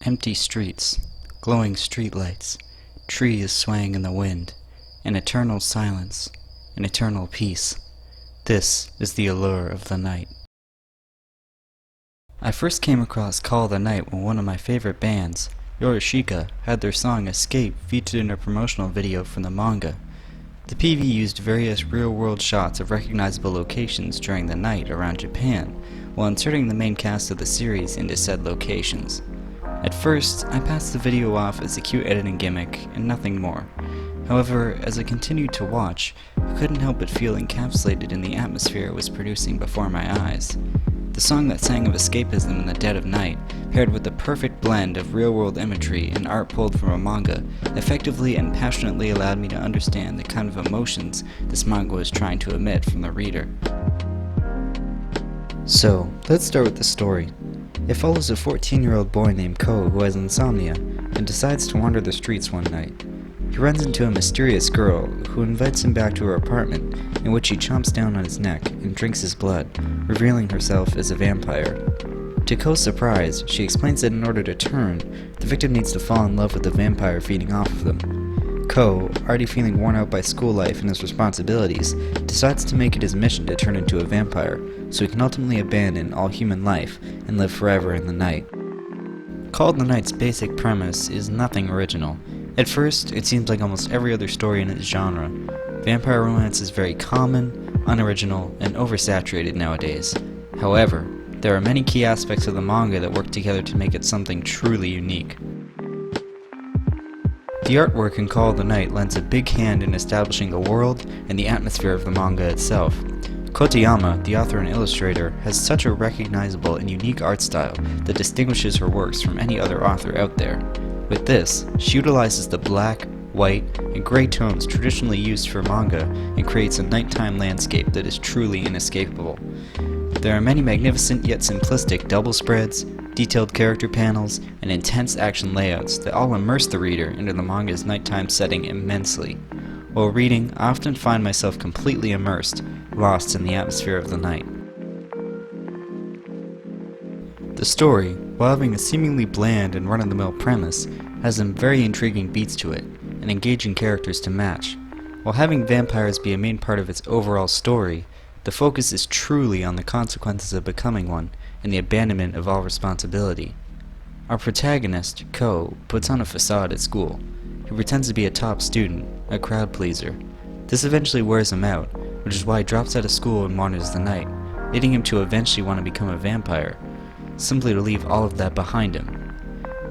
Empty streets, glowing streetlights, trees swaying in the wind, an eternal silence, an eternal peace. This is the allure of the night. I first came across Call of the Night when one of my favorite bands, Yorishika, had their song Escape featured in a promotional video from the manga. The PV used various real-world shots of recognizable locations during the night around Japan, while inserting the main cast of the series into said locations. At first, I passed the video off as a cute editing gimmick and nothing more. However, as I continued to watch, I couldn't help but feel encapsulated in the atmosphere it was producing before my eyes. The song that sang of escapism in the dead of night, paired with the perfect blend of real-world imagery and art pulled from a manga, effectively and passionately allowed me to understand the kind of emotions this manga was trying to emit from the reader. So, let's start with the story. It follows a 14-year-old boy named Ko who has insomnia and decides to wander the streets one night. He runs into a mysterious girl who invites him back to her apartment, in which she chomps down on his neck and drinks his blood, revealing herself as a vampire. To Ko's surprise, she explains that in order to turn, the victim needs to fall in love with the vampire feeding off of them. Ko, already feeling worn out by school life and his responsibilities, decides to make it his mission to turn into a vampire, so he can ultimately abandon all human life and live forever in the night. Call of the Night's basic premise is nothing original. At first, it seems like almost every other story in its genre. Vampire romance is very common, unoriginal, and oversaturated nowadays. However, there are many key aspects of the manga that work together to make it something truly unique. The artwork in Call of the Night lends a big hand in establishing the world and the atmosphere of the manga itself. Kotayama, the author and illustrator, has such a recognizable and unique art style that distinguishes her works from any other author out there. With this, she utilizes the black, white, and gray tones traditionally used for manga and creates a nighttime landscape that is truly inescapable. There are many magnificent yet simplistic double spreads, detailed character panels, and intense action layouts that all immerse the reader into the manga's nighttime setting immensely. While reading, I often find myself completely immersed, lost in the atmosphere of the night. The story, while having a seemingly bland and run-of-the-mill premise, has some very intriguing beats to it, and engaging characters to match. While having vampires be a main part of its overall story, the focus is truly on the consequences of becoming one, and the abandonment of all responsibility. Our protagonist, Ko, puts on a facade at school. He pretends to be a top student, a crowd pleaser. This eventually wears him out, which is why he drops out of school and wanders the night, leading him to eventually want to become a vampire, simply to leave all of that behind him.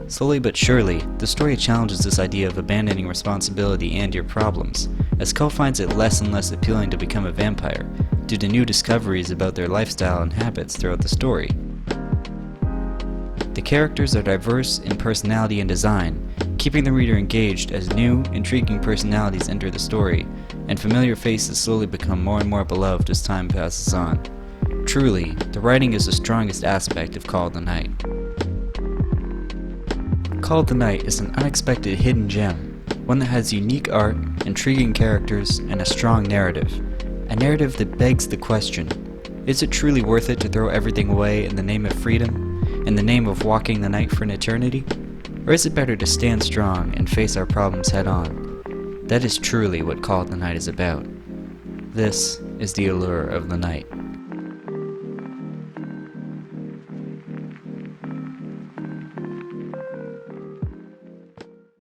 Slowly but surely, the story challenges this idea of abandoning responsibility and your problems, as Ko finds it less and less appealing to become a vampire, due to new discoveries about their lifestyle and habits throughout the story. The characters are diverse in personality and design, keeping the reader engaged as new, intriguing personalities enter the story, and familiar faces slowly become more and more beloved as time passes on. Truly, the writing is the strongest aspect of Call of the Night. Call of the Night is an unexpected hidden gem, one that has unique art, intriguing characters, and a strong narrative. A narrative that begs the question, is it truly worth it to throw everything away in the name of freedom, in the name of walking the night for an eternity? Or is it better to stand strong and face our problems head on? That is truly what Call of the Night is about. This is the allure of the night.